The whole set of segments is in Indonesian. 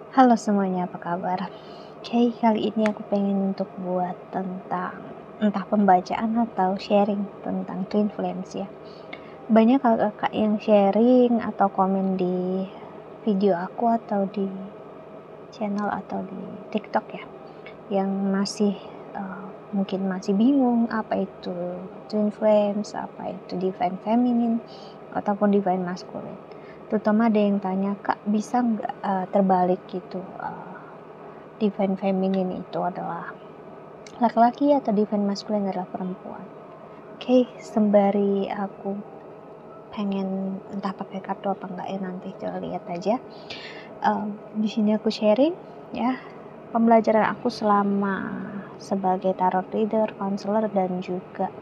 Halo semuanya, apa kabar? Oke, kali ini aku pengen untuk buat tentang entah pembacaan atau sharing tentang twin flames ya. Banyak kakak yang sharing atau komen di video aku atau di channel atau di TikTok ya, yang masih mungkin masih bingung apa itu twin flames, apa itu divine feminine ataupun divine masculine. Terutama ada yang tanya, Kak, bisa nggak terbalik gitu, divine feminine itu adalah laki-laki atau divine masculine adalah perempuan. Oke, sembari aku pengen entah pakai kartu apa enggak ya, nanti coba lihat aja. Di sini aku sharing ya pembelajaran aku selama sebagai tarot reader, counselor, dan juga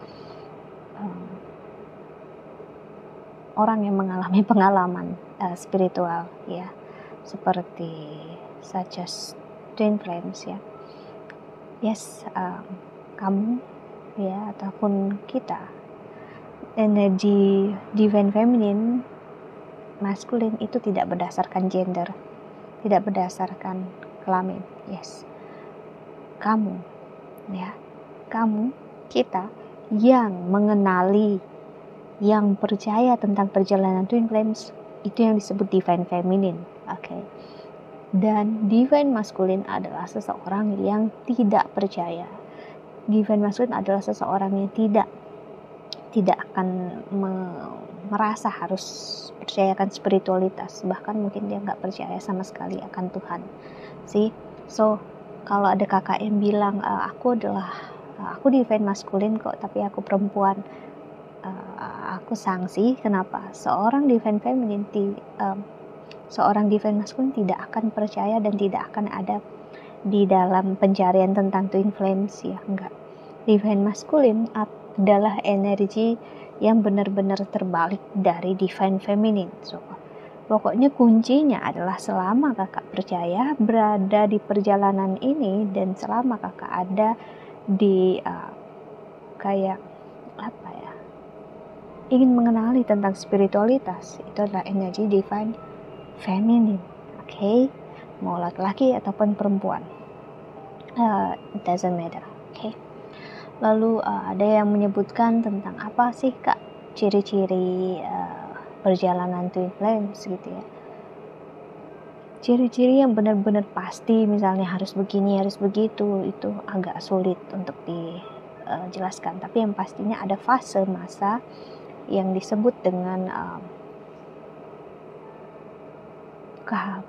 orang yang mengalami pengalaman spiritual ya, seperti such as twin flames ya. Yes, kamu ya ataupun kita, energi divine feminine, masculine itu tidak berdasarkan gender, tidak berdasarkan kelamin. Yes, kamu ya, kamu, kita yang mengenali, yang percaya tentang perjalanan twin flames, itu yang disebut divine feminine. Oke. Dan divine masculine adalah seseorang yang tidak percaya. Divine masculine adalah seseorang yang tidak akan merasa harus percayakan spiritualitas, bahkan mungkin dia nggak percaya sama sekali akan Tuhan. So kalau ada kakak yang bilang aku divine masculine kok, tapi aku perempuan, aku sanksi. Kenapa? Seorang divine feminine, seorang divine masculine tidak akan percaya dan tidak akan ada di dalam pencarian tentang twin flames ya, enggak. Divine masculine adalah energi yang benar-benar terbalik dari divine feminine. So, pokoknya kuncinya adalah selama kakak percaya berada di perjalanan ini, dan selama kakak ada di kayak apa ya, ingin mengenali tentang spiritualitas, itu adalah energi divine feminine. Oke, mau laki-laki ataupun perempuan, it doesn't matter. Oke. Lalu ada yang menyebutkan tentang apa sih, Kak, ciri-ciri perjalanan twin flames gitu ya. Ciri-ciri yang benar-benar pasti, misalnya harus begini, harus begitu, itu agak sulit untuk dijelaskan. Tapi yang pastinya ada fase masa yang disebut dengan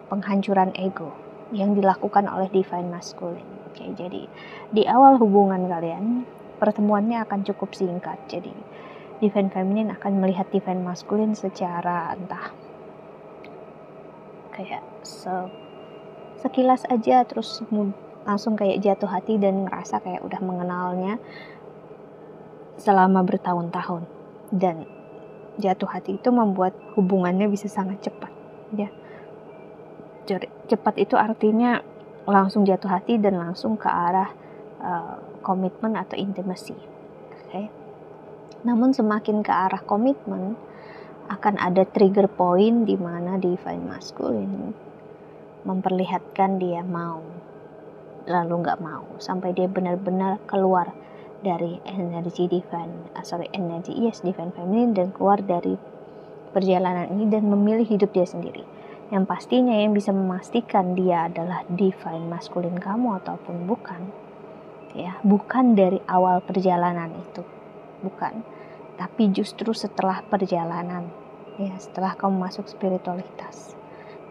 penghancuran ego yang dilakukan oleh divine masculine. Oke, jadi di awal hubungan kalian, pertemuannya akan cukup singkat. Jadi divine feminine akan melihat divine masculine secara entah kayak sekilas aja, terus langsung kayak jatuh hati dan merasa kayak udah mengenalnya selama bertahun-tahun. Dan jatuh hati itu membuat hubungannya bisa sangat cepat ya. Cepat itu artinya langsung jatuh hati dan langsung ke arah komitmen atau intimacy. Okay? Namun semakin ke arah komitmen, akan ada trigger point di mana divine masculine memperlihatkan dia mau, lalu nggak mau, sampai dia benar-benar keluar dari energi divine feminine, dan keluar dari perjalanan ini dan memilih hidup dia sendiri. Yang pastinya yang bisa memastikan dia adalah divine masculine kamu ataupun bukan ya, bukan dari awal perjalanan itu, bukan, tapi justru setelah perjalanan ya, setelah kamu masuk spiritualitas.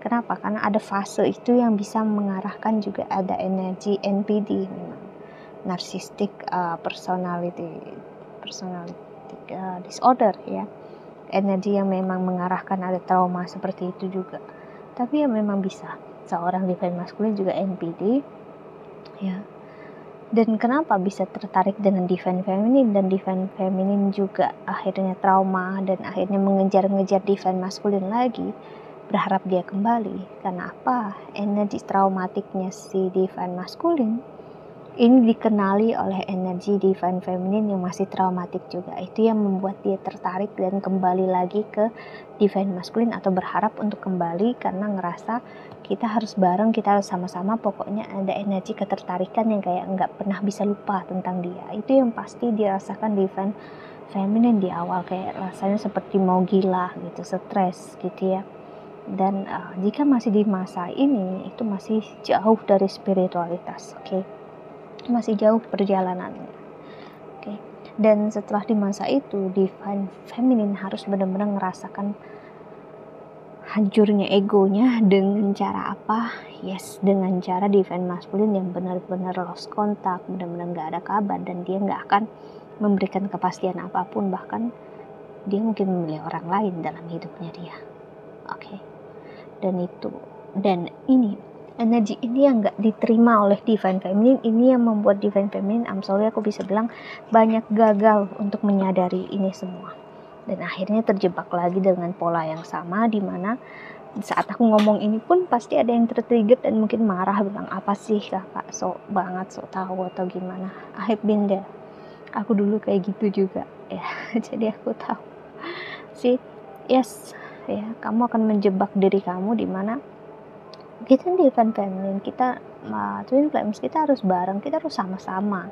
Kenapa? Karena ada fase itu yang bisa mengarahkan, juga ada energi NPD, narcissistic personality disorder ya, energi yang memang mengarahkan ada trauma seperti itu juga. Tapi ya memang bisa seorang divine masculine juga NPD ya. Dan kenapa bisa tertarik dengan divine feminine, dan divine feminine juga akhirnya trauma dan akhirnya mengejar-ngejar divine masculine lagi, berharap dia kembali. Karena apa? Energi traumatiknya si divine masculine Ini dikenali oleh energi divine feminine yang masih traumatik juga. Itu yang membuat dia tertarik dan kembali lagi ke divine masculine, atau berharap untuk kembali karena ngerasa kita harus bareng, kita harus sama-sama. Pokoknya ada energi ketertarikan yang kayak nggak pernah bisa lupa tentang dia. Itu yang pasti dirasakan divine feminine di awal, kayak rasanya seperti mau gila gitu, stres gitu ya. Dan jika masih di masa ini, itu masih jauh dari spiritualitas, oke? Masih jauh perjalanannya, oke? Dan setelah di masa itu, divine feminine harus benar-benar ngerasakan hancurnya egonya. Dengan cara apa? Yes, dengan cara divine masculine yang benar-benar lost kontak, benar-benar gak ada kabar, dan dia gak akan memberikan kepastian apapun. Bahkan dia mungkin memilih orang lain dalam hidupnya dia, oke? Dan ini energi ini yang gak diterima oleh divine feminine. Ini yang membuat divine feminine, I'm sorry aku bisa bilang, banyak gagal untuk menyadari ini semua, dan akhirnya terjebak lagi dengan pola yang sama, dimana saat aku ngomong ini pun pasti ada yang tertrigger dan mungkin marah, bilang apa sih kakak sok banget, sok tahu atau gimana. I have been there, aku dulu kayak gitu juga ya. Jadi aku tahu sih. Yes ya, kamu akan menjebak diri kamu, dimana kita divine feminine, kita twin flames, kita harus bareng, kita harus sama-sama,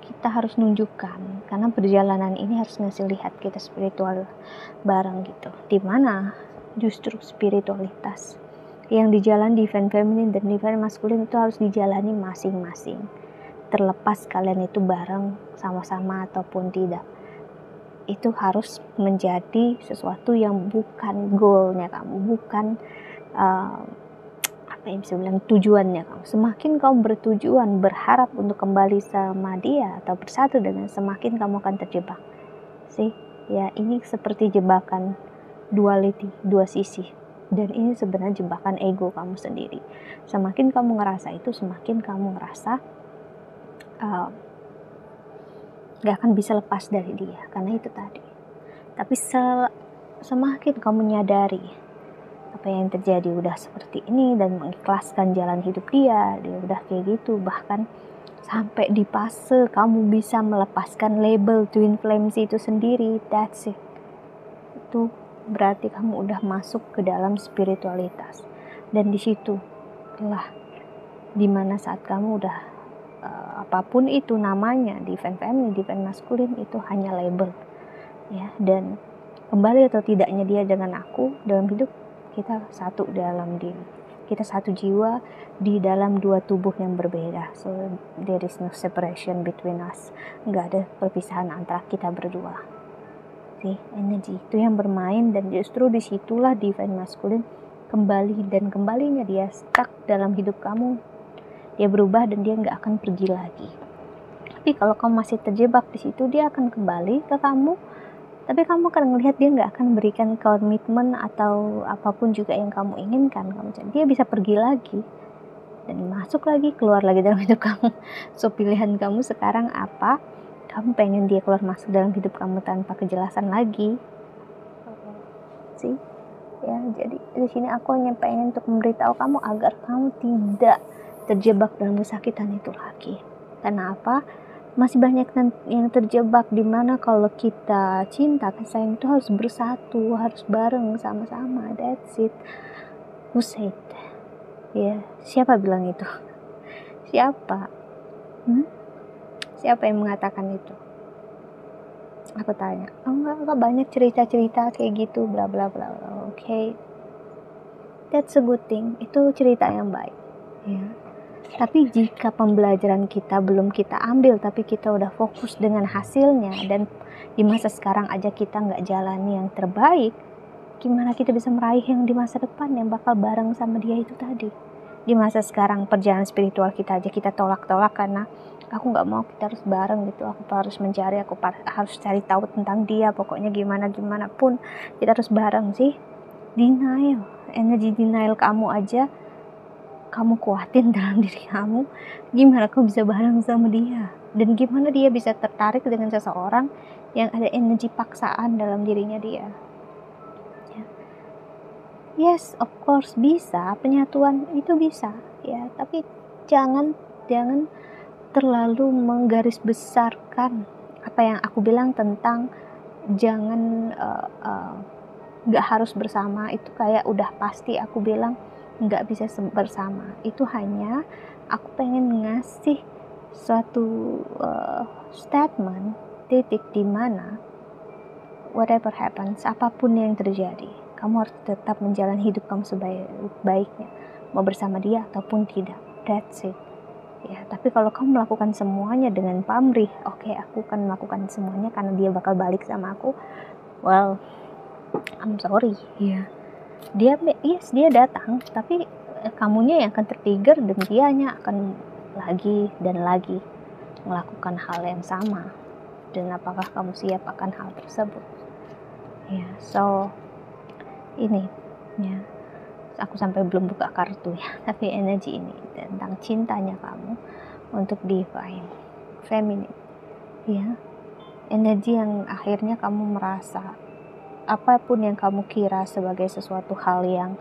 kita harus nunjukkan, karena perjalanan ini harus ngasih lihat kita spiritual bareng gitu. Dimana justru spiritualitas yang dijalan divine feminine dan divine masculine itu harus dijalani masing-masing, terlepas kalian itu bareng sama-sama ataupun tidak. Itu harus menjadi sesuatu yang bukan goalnya kamu, bukan apa yang bisa bilang tujuannya kamu. Semakin kamu bertujuan, berharap untuk kembali sama dia atau bersatu dengan, semakin kamu akan terjebak sih ya. Ini seperti jebakan duality, dua sisi, dan ini sebenarnya jebakan ego kamu sendiri. Semakin kamu ngerasa itu, semakin kamu ngerasa gak akan bisa lepas dari dia, karena itu tadi. Tapi semakin kamu menyadari apa yang terjadi udah seperti ini dan mengikhlaskan jalan hidup dia udah kayak gitu, bahkan sampai di fase kamu bisa melepaskan label twin flames itu sendiri, that's it. Itu berarti kamu udah masuk ke dalam spiritualitas, dan di situ lah dimana saat kamu udah apapun itu namanya, divine feminine, divine masculine, itu hanya label ya. Dan kembali atau tidaknya dia dengan aku dalam hidup, kita satu dalam diri, kita satu jiwa di dalam dua tubuh yang berbeda. So there is no separation between us, nggak ada perpisahan antara kita berdua sih. Energi itu yang bermain, dan justru disitulah divine masculine kembali, dan kembalinya dia stuck dalam hidup kamu, dia berubah dan dia nggak akan pergi lagi. Tapi kalau kamu masih terjebak di situ, dia akan kembali ke kamu, tapi kamu akan melihat dia nggak akan berikan komitmen atau apapun juga yang kamu inginkan. Dia bisa pergi lagi dan masuk lagi, keluar lagi dalam hidup kamu. So pilihan kamu sekarang apa? Kamu pengen dia keluar masuk dalam hidup kamu tanpa kejelasan lagi sih ya. Jadi di sini aku hanya pengen untuk memberitahu kamu agar kamu tidak terjebak dalam kesakitan itu lagi. Karena apa? Masih banyak yang terjebak, dimana kalau kita cinta, sayang itu harus bersatu, harus bareng sama-sama, that's it. Who said? Ya, siapa bilang itu? Siapa? Siapa yang mengatakan itu? Aku tanya. Enggak banyak cerita-cerita kayak gitu, bla bla bla. Okay. That's a good thing. Itu cerita yang baik ya. Tapi jika pembelajaran kita belum kita ambil, tapi kita udah fokus dengan hasilnya, dan di masa sekarang aja kita nggak jalani yang terbaik, gimana kita bisa meraih yang di masa depan yang bakal bareng sama dia itu tadi? Di masa sekarang perjalanan spiritual kita aja kita tolak-tolak karena aku nggak mau, kita harus bareng gitu, aku harus mencari, aku harus cari tahu tentang dia, pokoknya gimana pun kita harus bareng sih. Denial, energi denial kamu aja kamu kuatin dalam diri kamu, gimana kamu bisa bareng sama dia? Dan gimana dia bisa tertarik dengan seseorang yang ada energi paksaan dalam dirinya dia? Ya. Yes, of course bisa, penyatuan itu bisa ya, tapi jangan terlalu menggarisbesarkan apa yang aku bilang tentang jangan nggak harus bersama. Itu kayak udah pasti aku bilang nggak bisa bersama. Itu hanya aku pengen ngasih suatu statement, titik di mana whatever happens, apapun yang terjadi, kamu harus tetap menjalani hidup kamu sebaik-baiknya, mau bersama dia ataupun tidak. That's it. Ya, tapi kalau kamu melakukan semuanya dengan pamrih, oke, aku akan melakukan semuanya karena dia bakal balik sama aku. Well, I'm sorry. Ya, dia datang, tapi kamunya yang akan tertrigger dan dianya akan lagi dan lagi melakukan hal yang sama. Dan apakah kamu siap akan hal tersebut? Ya, so ini ya, aku sampai belum buka kartu ya, tapi energi ini tentang cintanya kamu untuk divine feminine, ya, energi yang akhirnya kamu merasa apapun yang kamu kira sebagai sesuatu hal yang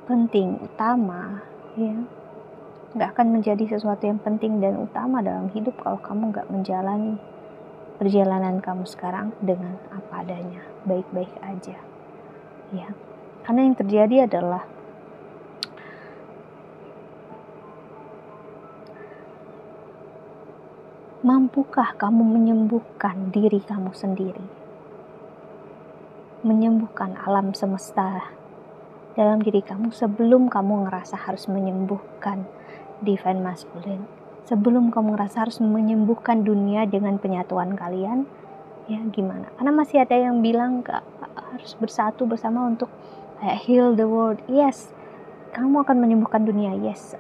penting, utama, ya, nggak akan menjadi sesuatu yang penting dan utama dalam hidup kalau kamu nggak menjalani perjalanan kamu sekarang dengan apa adanya, baik-baik aja, ya. Karena yang terjadi adalah mampukah kamu menyembuhkan diri kamu sendiri, menyembuhkan alam semesta dalam diri kamu sebelum kamu ngerasa harus menyembuhkan divine masculine, sebelum kamu ngerasa harus menyembuhkan dunia dengan penyatuan kalian. Ya, gimana? Karena masih ada yang bilang harus bersatu bersama untuk heal the world. Yes, kamu akan menyembuhkan dunia. Yes,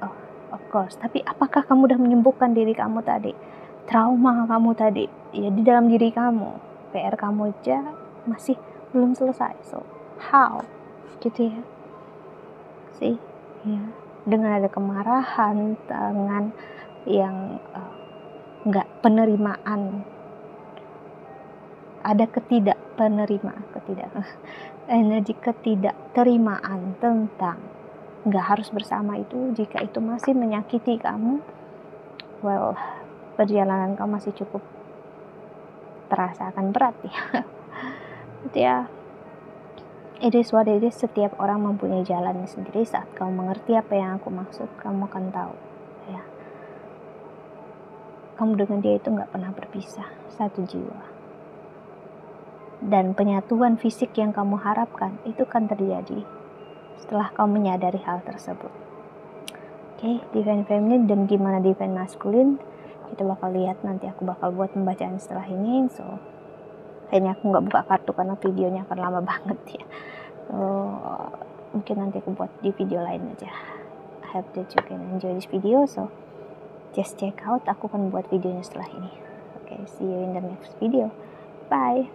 of course. Tapi apakah kamu udah menyembuhkan diri kamu tadi? Trauma kamu tadi, ya, di dalam diri kamu. PR kamu aja masih belum selesai. So, how? Gitu ya. Sih, ya. Dengan ada kemarahan, dengan yang nggak penerimaan, ada energi ketidakterimaan tentang nggak harus bersama itu. Jika itu masih menyakiti kamu, well, perjalanan kamu masih cukup terasa akan berat ya. Gitu ya. It is what it is. Setiap orang mempunyai jalannya sendiri. Saat kamu mengerti apa yang aku maksud, kamu akan tahu ya, kamu dengan dia itu nggak pernah berpisah, satu jiwa. Dan penyatuan fisik yang kamu harapkan itu kan terjadi setelah kamu menyadari hal tersebut. Oke, divine feminine dan gimana divine masculine kita bakal lihat nanti. Aku bakal buat pembacaan setelah ini. So, kayaknya aku nggak buka kartu karena videonya akan lama banget ya. So, mungkin nanti aku buat di video lain aja. I hope that you can enjoy this video. So, just check out. Aku akan buat videonya setelah ini. Okay, see you in the next video. Bye.